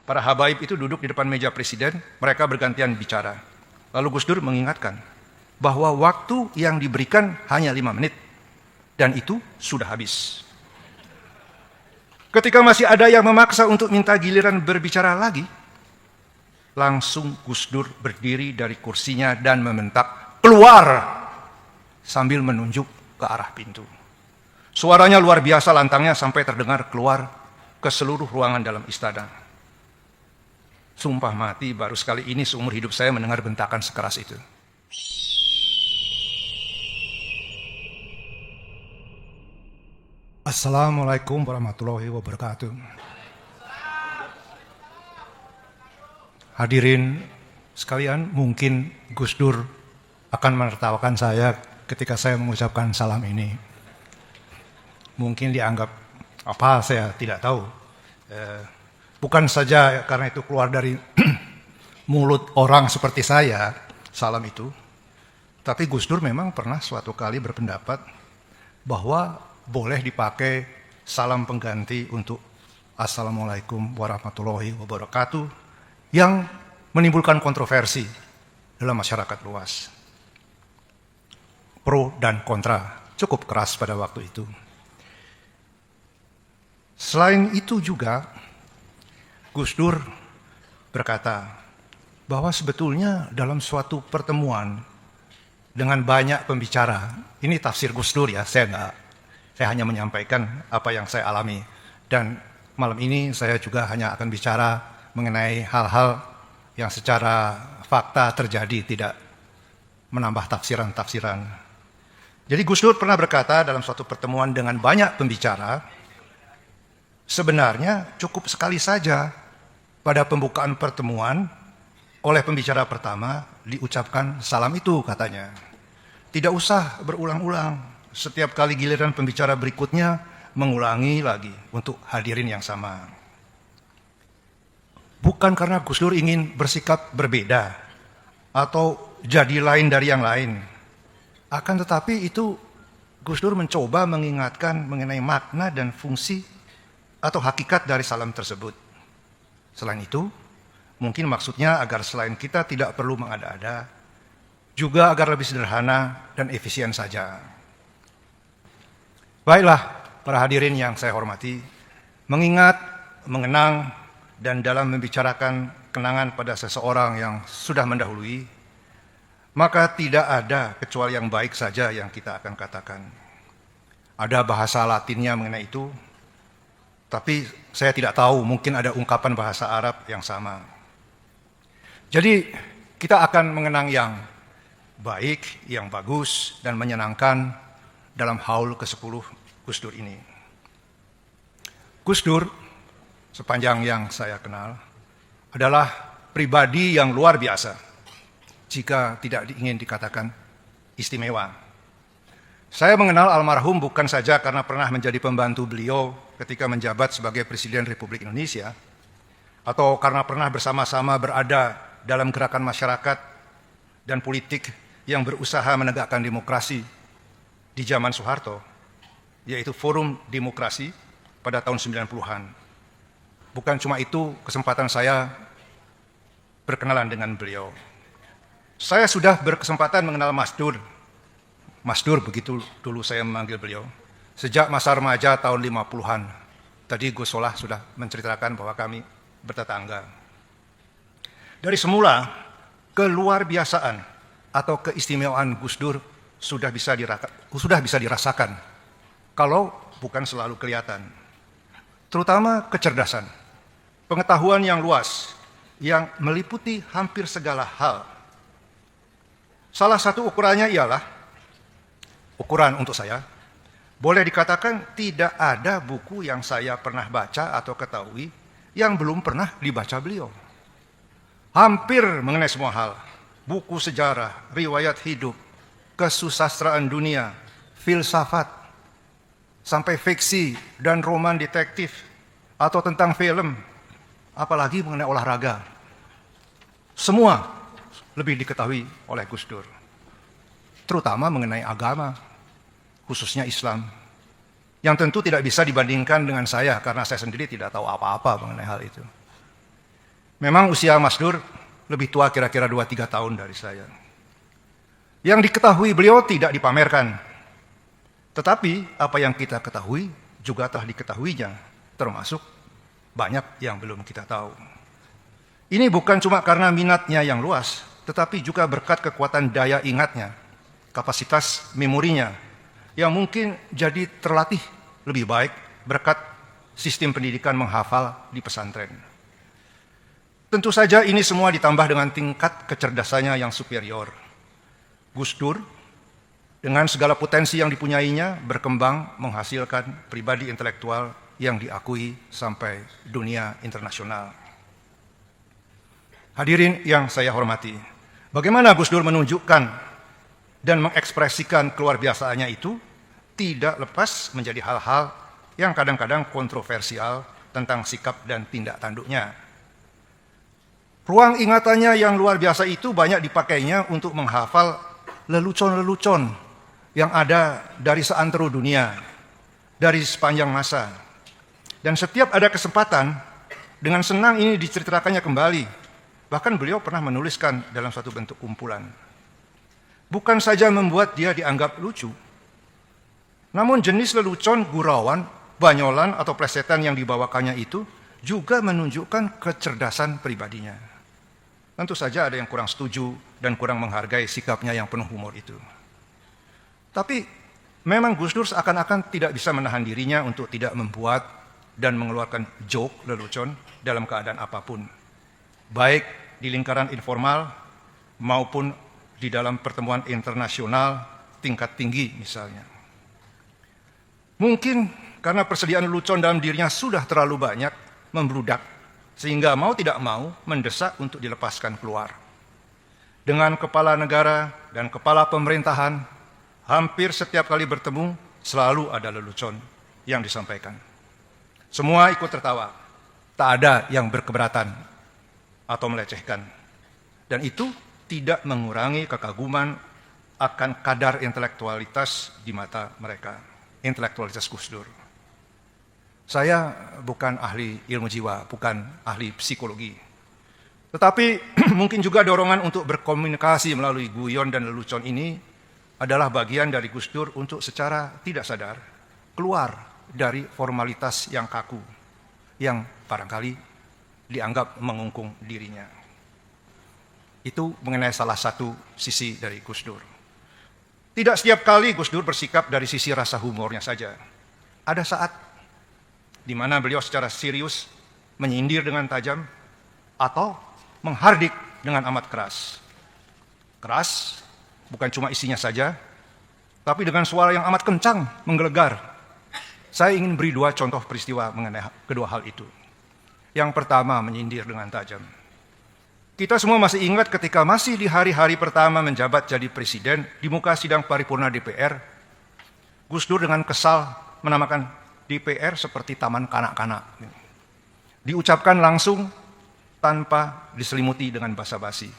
Para habaib itu duduk di depan meja presiden, mereka bergantian bicara. Lalu Gus Dur mengingatkan bahwa waktu yang diberikan hanya 5 menit, dan itu sudah habis. Ketika masih ada yang memaksa untuk minta giliran berbicara lagi, langsung Gus Dur berdiri dari kursinya dan membentak, "Keluar!" sambil menunjuk ke arah pintu. Suaranya luar biasa lantangnya sampai terdengar keluar ke seluruh ruangan dalam istana. Sumpah mati, baru sekali ini seumur hidup saya mendengar bentakan sekeras itu. Assalamualaikum warahmatullahi wabarakatuh. Hadirin sekalian, mungkin Gus Dur akan menertawakan saya ketika saya mengucapkan salam ini. Mungkin dianggap apa, saya tidak tahu. Bukan saja karena itu keluar dari mulut orang seperti saya, salam itu. Tapi Gus Dur memang pernah suatu kali berpendapat bahwa boleh dipakai salam pengganti untuk Assalamualaikum warahmatullahi wabarakatuh yang menimbulkan kontroversi dalam masyarakat luas. Pro dan kontra cukup keras pada waktu itu. Selain itu juga Gus Dur berkata bahwa sebetulnya dalam suatu pertemuan dengan banyak pembicara, ini tafsir Gus Dur ya, saya hanya menyampaikan apa yang saya alami. Dan malam ini saya juga hanya akan bicara mengenai hal-hal yang secara fakta terjadi, tidak menambah tafsiran-tafsiran. Jadi Gus Dur pernah berkata dalam suatu pertemuan dengan banyak pembicara, sebenarnya cukup sekali saja pada pembukaan pertemuan oleh pembicara pertama diucapkan salam itu, katanya. Tidak usah berulang-ulang, setiap kali giliran pembicara berikutnya mengulangi lagi untuk hadirin yang sama. Bukan karena Gus Dur ingin bersikap berbeda atau jadi lain dari yang lain. Akan tetapi itu Gus Dur mencoba mengingatkan mengenai makna dan fungsi atau hakikat dari salam tersebut. Selain itu, mungkin maksudnya agar selain kita tidak perlu mengada-ada, juga agar lebih sederhana dan efisien saja. Baiklah, para hadirin yang saya hormati, mengingat, mengenang, dan dalam membicarakan kenangan pada seseorang yang sudah mendahului, maka tidak ada kecuali yang baik saja yang kita akan katakan. Ada bahasa Latinnya mengenai itu, tapi saya tidak tahu, mungkin ada ungkapan bahasa Arab yang sama. Jadi kita akan mengenang yang baik, yang bagus, dan menyenangkan dalam haul ke-10 Gus Dur ini. Gus Dur, sepanjang yang saya kenal, adalah pribadi yang luar biasa, jika tidak ingin dikatakan istimewa. Saya mengenal almarhum bukan saja karena pernah menjadi pembantu beliau ketika menjabat sebagai Presiden Republik Indonesia, atau karena pernah bersama-sama berada dalam gerakan masyarakat dan politik yang berusaha menegakkan demokrasi di zaman Soeharto, yaitu Forum Demokrasi pada tahun 90-an. Bukan cuma itu, kesempatan saya berkenalan dengan beliau. Saya sudah berkesempatan mengenal Mas Dur. Mas Dur, begitu dulu saya memanggil beliau. Sejak masa remaja tahun 50-an. Tadi Gus Solah sudah menceritakan bahwa kami bertetangga. Dari semula, keluar biasaan atau keistimewaan Gus Dur sudah bisa dirasakan, kalau bukan selalu kelihatan. Terutama kecerdasan, pengetahuan yang luas, yang meliputi hampir segala hal. Salah satu ukurannya ialah, ukuran untuk saya, boleh dikatakan tidak ada buku yang saya pernah baca atau ketahui yang belum pernah dibaca beliau. Hampir mengenai semua hal, buku sejarah, riwayat hidup, kesusastraan dunia, filsafat, sampai fiksi dan roman detektif, atau tentang film, apalagi mengenai olahraga. Semua lebih diketahui oleh Gus Dur, terutama mengenai agama, khususnya Islam, yang tentu tidak bisa dibandingkan dengan saya karena saya sendiri tidak tahu apa-apa mengenai hal itu. Memang usia Mas Dur lebih tua kira-kira 2-3 tahun dari saya. Yang diketahui beliau tidak dipamerkan. Tetapi apa yang kita ketahui juga telah diketahuinya, termasuk banyak yang belum kita tahu. Ini bukan cuma karena minatnya yang luas, tetapi juga berkat kekuatan daya ingatnya, kapasitas memorinya, yang mungkin jadi terlatih lebih baik berkat sistem pendidikan menghafal di pesantren. Tentu saja ini semua ditambah dengan tingkat kecerdasannya yang superior. Gus Dur dengan segala potensi yang dipunyainya berkembang menghasilkan pribadi intelektual yang diakui sampai dunia internasional. Hadirin yang saya hormati, bagaimana Gus Dur menunjukkan dan mengekspresikan keluar biasaannya itu tidak lepas menjadi hal-hal yang kadang-kadang kontroversial tentang sikap dan tindak tanduknya. Ruang ingatannya yang luar biasa itu banyak dipakainya untuk menghafal lelucon-lelucon yang ada dari seantero dunia, dari sepanjang masa. Dan setiap ada kesempatan, dengan senang ini diceritakannya kembali. Bahkan beliau pernah menuliskan dalam suatu bentuk kumpulan. Bukan saja membuat dia dianggap lucu, namun jenis lelucon, gurauan, banyolan atau plesetan yang dibawakannya itu juga menunjukkan kecerdasan pribadinya. Tentu saja ada yang kurang setuju dan kurang menghargai sikapnya yang penuh humor itu. Tapi memang Gus Dur seakan-akan tidak bisa menahan dirinya untuk tidak membuat dan mengeluarkan joke lelucon dalam keadaan apapun. Baik di lingkaran informal maupun di dalam pertemuan internasional tingkat tinggi misalnya. Mungkin karena persediaan lelucon dalam dirinya sudah terlalu banyak membludak, sehingga mau tidak mau mendesak untuk dilepaskan keluar. Dengan kepala negara dan kepala pemerintahan, hampir setiap kali bertemu selalu ada lelucon yang disampaikan. Semua ikut tertawa, tak ada yang berkeberatan atau melecehkan. Dan itu tidak mengurangi kekaguman akan kadar intelektualitas di mata mereka, intelektualitas Gus Dur. Saya bukan ahli ilmu jiwa, bukan ahli psikologi. Tetapi mungkin juga dorongan untuk berkomunikasi melalui guyon dan lelucon ini adalah bagian dari Gus Dur untuk secara tidak sadar keluar dari formalitas yang kaku, yang barangkali dianggap mengungkung dirinya. Itu mengenai salah satu sisi dari Gus Dur. Tidak setiap kali Gus Dur bersikap dari sisi rasa humornya saja. Ada saat di mana beliau secara serius menyindir dengan tajam atau menghardik dengan amat keras. Keras bukan cuma isinya saja, tapi dengan suara yang amat kencang, menggelegar. Saya ingin beri 2 contoh peristiwa mengenai kedua hal itu. Yang pertama, menyindir dengan tajam. Kita semua masih ingat ketika masih di hari-hari pertama menjabat jadi presiden, di muka sidang paripurna DPR, Gus Dur dengan kesal menamakan DPR seperti taman kanak-kanak. Diucapkan langsung tanpa diselimuti dengan basa-basi.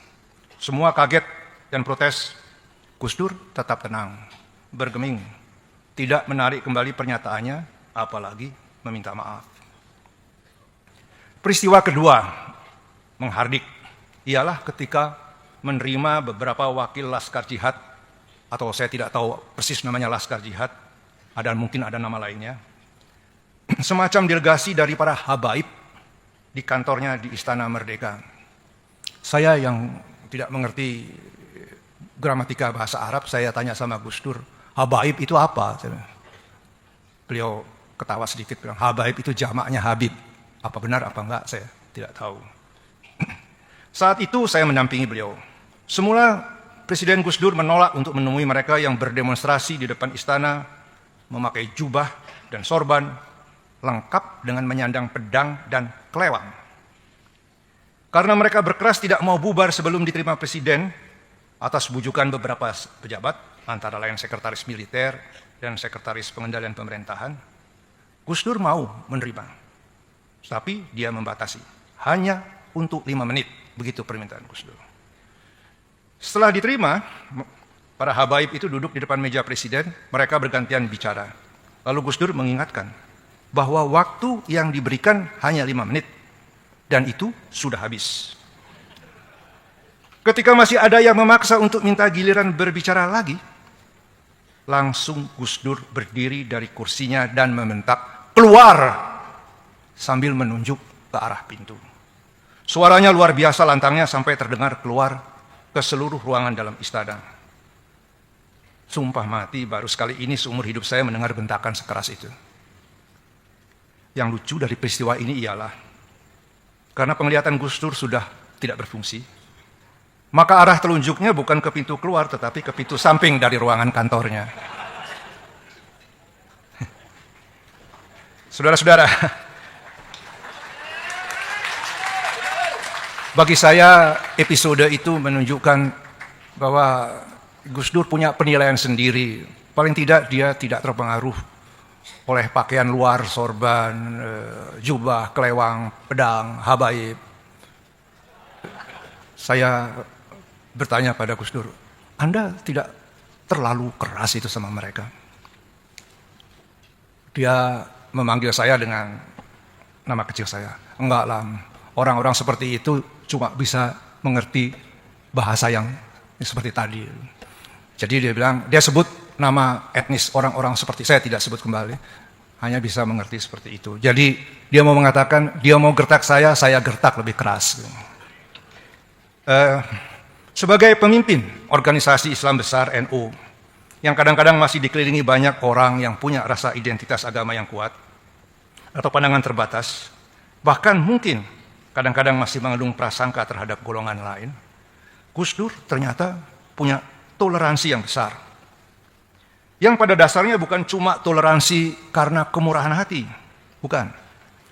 Semua kaget dan protes. Gus Dur tetap tenang, bergeming, tidak menarik kembali pernyataannya, apalagi meminta maaf. Peristiwa kedua, menghardik, ialah ketika menerima beberapa wakil Laskar Jihad, atau saya tidak tahu persis namanya Laskar Jihad, mungkin ada nama lainnya, semacam delegasi dari para habaib di kantornya di Istana Merdeka. Saya yang tidak mengerti gramatika bahasa Arab, saya tanya sama Gus Dur, habaib itu apa? Beliau ketawa sedikit, bilang, habaib itu jamaknya Habib. Apa benar apa enggak, saya tidak tahu. Saat itu saya mendampingi beliau. Semula Presiden Gus Dur menolak untuk menemui mereka yang berdemonstrasi di depan istana, memakai jubah dan sorban, lengkap dengan menyandang pedang dan kelewang. Karena mereka berkeras tidak mau bubar sebelum diterima presiden, atas bujukan beberapa pejabat, antara lain sekretaris militer dan sekretaris pengendalian pemerintahan, Gus Dur mau menerima. Tapi dia membatasi, hanya untuk 5 menit, begitu permintaan Gus Dur. Setelah diterima, para habaib itu duduk di depan meja presiden, mereka bergantian bicara. Lalu Gus Dur mengingatkan bahwa waktu yang diberikan hanya 5 menit. dan itu sudah habis. Ketika masih ada yang memaksa untuk minta giliran berbicara lagi, langsung Gus Dur berdiri dari kursinya dan membentak, "Keluar!" sambil menunjuk ke arah pintu. Suaranya luar biasa lantangnya sampai terdengar keluar ke seluruh ruangan dalam istana. Sumpah mati, baru sekali ini seumur hidup saya mendengar bentakan sekeras itu. Yang lucu dari peristiwa ini ialah, karena penglihatan Gus Dur sudah tidak berfungsi, maka arah telunjuknya bukan ke pintu keluar, tetapi ke pintu samping dari ruangan kantornya. Saudara-saudara, bagi saya episode itu menunjukkan bahwa Gus Dur punya penilaian sendiri. Paling tidak dia tidak terpengaruh oleh pakaian luar, sorban, jubah, kelewang, pedang, habaib. Saya bertanya pada Gus Dur, Anda tidak terlalu keras itu sama mereka? Dia memanggil saya dengan nama kecil saya. Enggak lah, orang-orang seperti itu cuma bisa mengerti bahasa yang seperti tadi. Jadi dia bilang, dia sebut nama etnis orang-orang seperti saya, tidak sebut kembali, hanya bisa mengerti seperti itu. Jadi dia mau mengatakan, dia mau gertak saya gertak lebih keras. Sebagai pemimpin organisasi Islam besar NU, yang kadang-kadang masih dikelilingi banyak orang yang punya rasa identitas agama yang kuat, atau pandangan terbatas, bahkan mungkin kadang-kadang masih mengandung prasangka terhadap golongan lain, Gus Dur ternyata punya toleransi yang besar. Yang pada dasarnya bukan cuma toleransi karena kemurahan hati, bukan.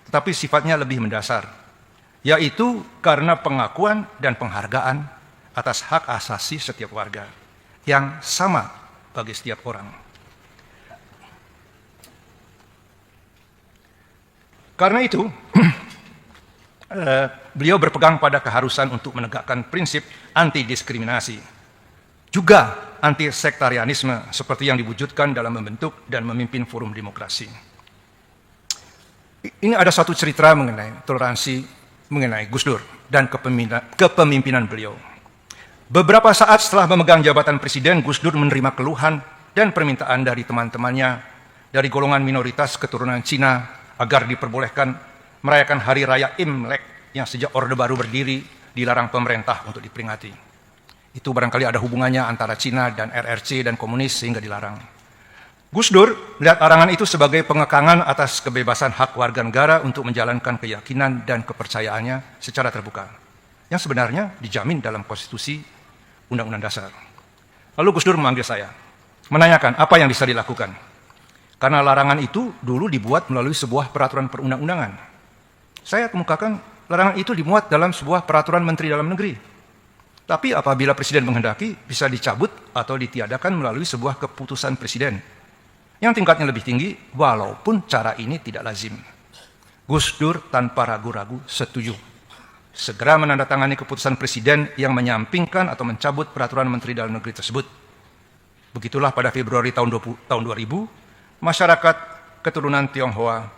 Tetapi sifatnya lebih mendasar, yaitu karena pengakuan dan penghargaan atas hak asasi setiap warga yang sama bagi setiap orang. Karena itu, beliau berpegang pada keharusan untuk menegakkan prinsip anti-diskriminasi, juga anti-sektarianisme seperti yang diwujudkan dalam membentuk dan memimpin forum demokrasi. Ini ada satu cerita mengenai toleransi, mengenai Gus Dur dan kepemimpinan beliau. Beberapa saat setelah memegang jabatan presiden, Gus Dur menerima keluhan dan permintaan dari teman-temannya dari golongan minoritas keturunan Cina agar diperbolehkan merayakan Hari Raya Imlek yang sejak Orde Baru berdiri dilarang pemerintah untuk diperingati. Itu barangkali ada hubungannya antara Cina dan RRC dan komunis sehingga dilarang. Gus Dur melihat larangan itu sebagai pengekangan atas kebebasan hak warga negara untuk menjalankan keyakinan dan kepercayaannya secara terbuka, yang sebenarnya dijamin dalam konstitusi Undang-Undang Dasar. Lalu Gus Dur memanggil saya, menanyakan apa yang bisa dilakukan. Karena larangan itu dulu dibuat melalui sebuah peraturan perundang-undangan. Saya kemukakan larangan itu dimuat dalam sebuah peraturan Menteri Dalam Negeri. Tapi apabila Presiden menghendaki, bisa dicabut atau ditiadakan melalui sebuah keputusan Presiden yang tingkatnya lebih tinggi, walaupun cara ini tidak lazim. Gus Dur tanpa ragu-ragu setuju. Segera menandatangani keputusan Presiden yang menyampingkan atau mencabut peraturan Menteri Dalam Negeri tersebut. Begitulah pada Februari tahun 2000, masyarakat keturunan Tionghoa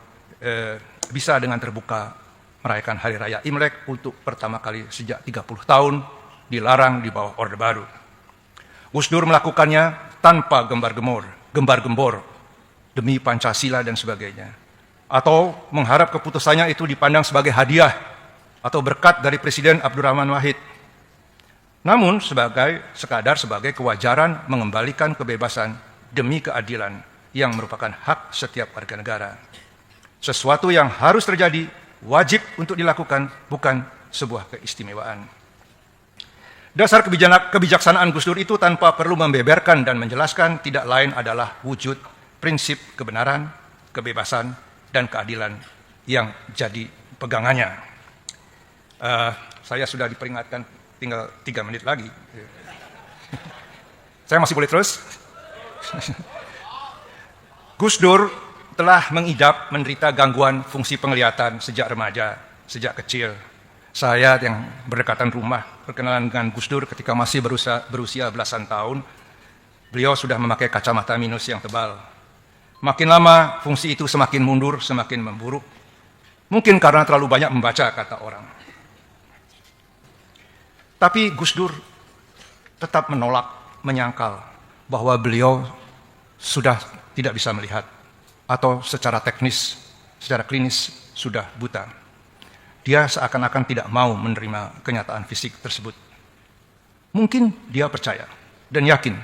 bisa dengan terbuka merayakan Hari Raya Imlek untuk pertama kali sejak 30 tahun, dilarang di bawah Orde Baru. Gus Dur melakukannya tanpa gembar-gembor demi Pancasila dan sebagainya, atau mengharap keputusannya itu dipandang sebagai hadiah atau berkat dari Presiden Abdurrahman Wahid. Namun sekadar sebagai kewajaran mengembalikan kebebasan demi keadilan yang merupakan hak setiap warga negara. Sesuatu yang harus terjadi, wajib untuk dilakukan, bukan sebuah keistimewaan. Dasar kebijaksanaan Gus Dur itu tanpa perlu membeberkan dan menjelaskan tidak lain adalah wujud prinsip kebenaran, kebebasan, dan keadilan yang jadi pegangannya. Saya sudah diperingatkan tinggal 3 menit lagi. Saya masih boleh terus? Gus Dur telah mengidap menderita gangguan fungsi penglihatan sejak remaja, sejak kecil. Saya yang berdekatan rumah berkenalan dengan Gus Dur ketika masih berusia belasan tahun. Beliau sudah memakai kacamata minus yang tebal. Makin lama fungsi itu semakin mundur, semakin memburuk. Mungkin karena terlalu banyak membaca, kata orang. Tapi Gus Dur tetap menolak, menyangkal bahwa beliau sudah tidak bisa melihat atau secara teknis, secara klinis sudah buta. Dia seakan-akan tidak mau menerima kenyataan fisik tersebut. Mungkin dia percaya dan yakin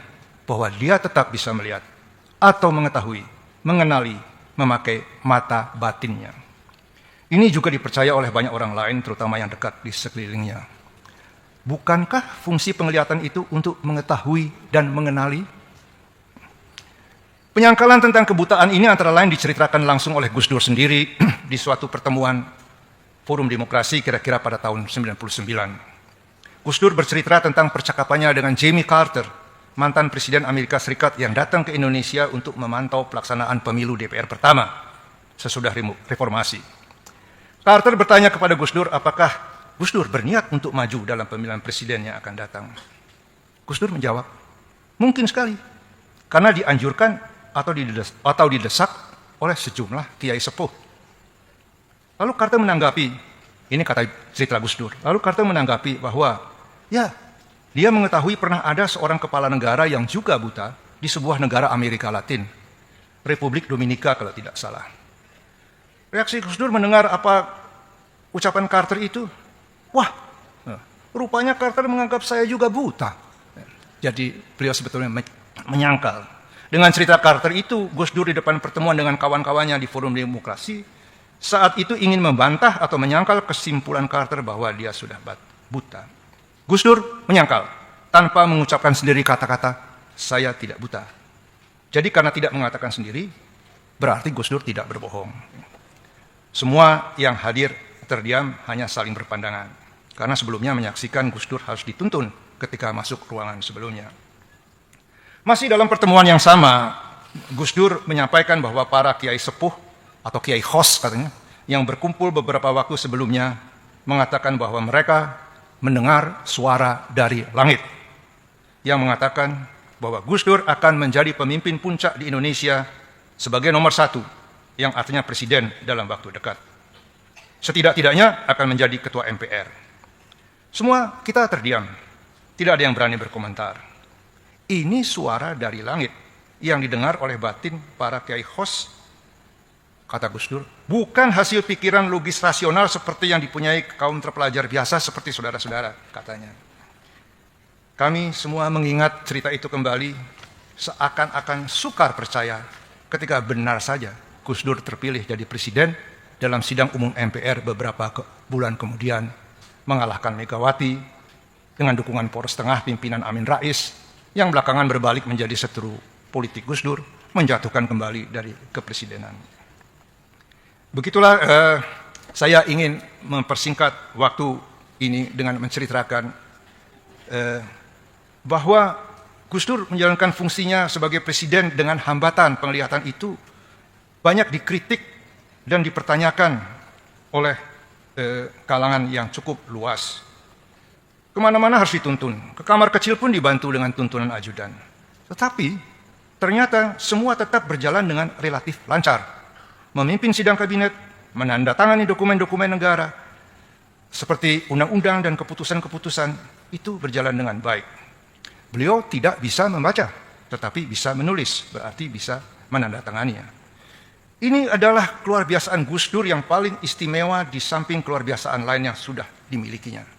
bahwa dia tetap bisa melihat atau mengetahui, mengenali, memakai mata batinnya. Ini juga dipercaya oleh banyak orang lain, terutama yang dekat di sekelilingnya. Bukankah fungsi penglihatan itu untuk mengetahui dan mengenali? Penyangkalan tentang kebutaan ini antara lain diceritakan langsung oleh Gus Dur sendiri di suatu pertemuan Forum Demokrasi kira-kira pada tahun 1999. Gus Dur bercerita tentang percakapannya dengan Jimmy Carter, mantan Presiden Amerika Serikat yang datang ke Indonesia untuk memantau pelaksanaan pemilu DPR pertama sesudah reformasi. Carter bertanya kepada Gus Dur apakah Gus Dur berniat untuk maju dalam pemilihan presiden yang akan datang. Gus Dur menjawab, mungkin sekali, karena dianjurkan atau didesak oleh sejumlah kiai sepuh. Lalu Carter menanggapi, ini kata cerita Gus Dur, lalu Carter menanggapi bahwa ya, dia mengetahui pernah ada seorang kepala negara yang juga buta di sebuah negara Amerika Latin, Republik Dominika kalau tidak salah. Reaksi Gus Dur mendengar apa ucapan Carter itu, wah, rupanya Carter menganggap saya juga buta. Jadi beliau sebetulnya menyangkal. Dengan cerita Carter itu, Gus Dur di depan pertemuan dengan kawan-kawannya di Forum Demokrasi, saat itu ingin membantah atau menyangkal kesimpulan Carter bahwa dia sudah buta. Gus Dur menyangkal, tanpa mengucapkan sendiri kata-kata, saya tidak buta. Jadi karena tidak mengatakan sendiri, berarti Gus Dur tidak berbohong. Semua yang hadir terdiam hanya saling berpandangan, karena sebelumnya menyaksikan Gus Dur harus dituntun ketika masuk ruangan sebelumnya. Masih dalam pertemuan yang sama, Gus Dur menyampaikan bahwa para kiai sepuh, atau kiai khos katanya, yang berkumpul beberapa waktu sebelumnya, mengatakan bahwa mereka mendengar suara dari langit yang mengatakan bahwa Gus Dur akan menjadi pemimpin puncak di Indonesia sebagai nomor 1, yang artinya presiden dalam waktu dekat. Setidak-tidaknya akan menjadi ketua MPR. Semua kita terdiam, tidak ada yang berani berkomentar. Ini suara dari langit yang didengar oleh batin para kiai khos, kata Gus Dur, bukan hasil pikiran logis rasional seperti yang dipunyai kaum terpelajar biasa seperti saudara-saudara, katanya. Kami semua mengingat cerita itu kembali, seakan-akan sukar percaya ketika benar saja Gus Dur terpilih jadi presiden dalam sidang umum MPR beberapa bulan kemudian, mengalahkan Megawati dengan dukungan poros tengah pimpinan Amin Rais, yang belakangan berbalik menjadi seteru politik Gus Dur, menjatuhkan kembali dari kepresidenan. Begitulah saya ingin mempersingkat waktu ini dengan menceritakan bahwa Gus Dur menjalankan fungsinya sebagai presiden dengan hambatan penglihatan itu banyak dikritik dan dipertanyakan oleh kalangan yang cukup luas. Kemana-mana harus dituntun, ke kamar kecil pun dibantu dengan tuntunan ajudan. Tetapi ternyata semua tetap berjalan dengan relatif lancar. Memimpin sidang kabinet, menandatangani dokumen-dokumen negara, seperti undang-undang dan keputusan-keputusan, itu berjalan dengan baik. Beliau tidak bisa membaca, tetapi bisa menulis, berarti bisa menandatanganinya. Ini adalah keluarbiasaan Gus Dur yang paling istimewa di samping keluarbiasaan lain yang sudah dimilikinya.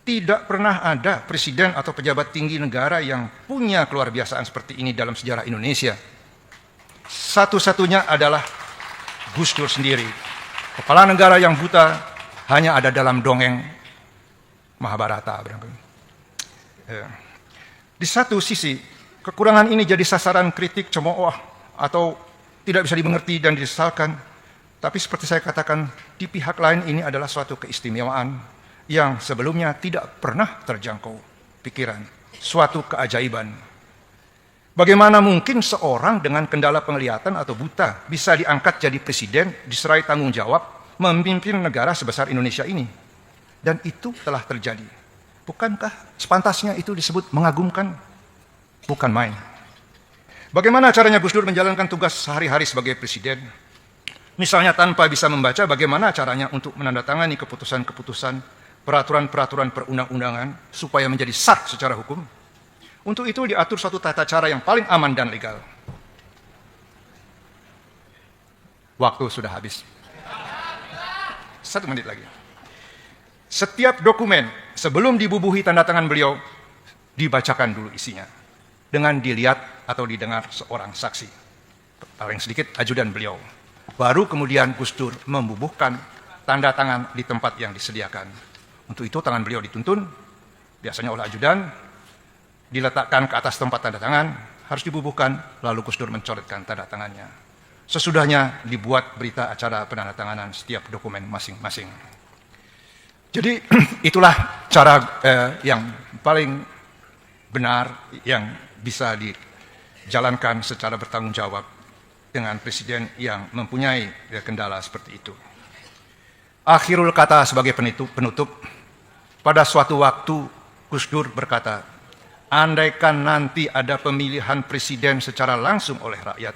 Tidak pernah ada presiden atau pejabat tinggi negara yang punya keluarbiasaan seperti ini dalam sejarah Indonesia. Satu-satunya adalah Gus Dur sendiri. Kepala negara yang buta hanya ada dalam dongeng Mahabharata. Di satu sisi, kekurangan ini jadi sasaran kritik cemooh atau tidak bisa dimengerti dan disesalkan. Tapi seperti saya katakan, di pihak lain ini adalah suatu keistimewaan yang sebelumnya tidak pernah terjangkau pikiran, suatu keajaiban. Bagaimana mungkin seorang dengan kendala penglihatan atau buta bisa diangkat jadi presiden, diserai tanggung jawab, memimpin negara sebesar Indonesia ini? Dan itu telah terjadi. Bukankah sepantasnya itu disebut mengagumkan? Bukan main. Bagaimana caranya Gus Dur menjalankan tugas sehari-hari sebagai presiden? Misalnya tanpa bisa membaca bagaimana caranya untuk menandatangani keputusan-keputusan, peraturan-peraturan perundang-undangan supaya menjadi sah secara hukum. Untuk itu diatur suatu tata cara yang paling aman dan legal. Waktu sudah habis. 1 menit lagi. Setiap dokumen sebelum dibubuhi tanda tangan beliau dibacakan dulu isinya dengan dilihat atau didengar seorang saksi, paling sedikit ajudan beliau. Baru kemudian Gus Dur membubuhkan tanda tangan di tempat yang disediakan. Untuk itu tangan beliau dituntun, biasanya oleh ajudan, diletakkan ke atas tempat tanda tangan, harus dibubuhkan, lalu Gus Dur mencoretkan tanda tangannya. Sesudahnya dibuat berita acara penandatanganan setiap dokumen masing-masing. Jadi itulah cara yang paling benar yang bisa dijalankan secara bertanggung jawab dengan presiden yang mempunyai kendala seperti itu. Akhirul kata sebagai penutup, pada suatu waktu Gus Dur berkata, andaikan nanti ada pemilihan presiden secara langsung oleh rakyat,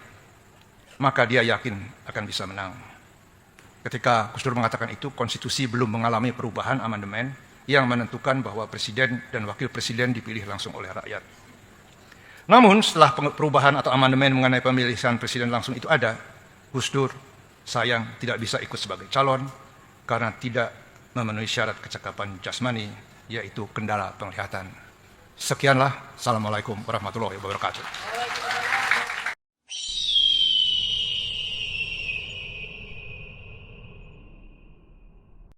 maka dia yakin akan bisa menang. Ketika Gus Dur mengatakan itu, konstitusi belum mengalami perubahan amandemen yang menentukan bahwa presiden dan wakil presiden dipilih langsung oleh rakyat. Namun setelah perubahan atau amandemen mengenai pemilihan presiden langsung itu ada, Gus Dur sayang tidak bisa ikut sebagai calon karena tidak memenuhi syarat kecakapan jasmani, yaitu kendala penglihatan. Sekianlah, Assalamualaikum warahmatullahi wabarakatuh.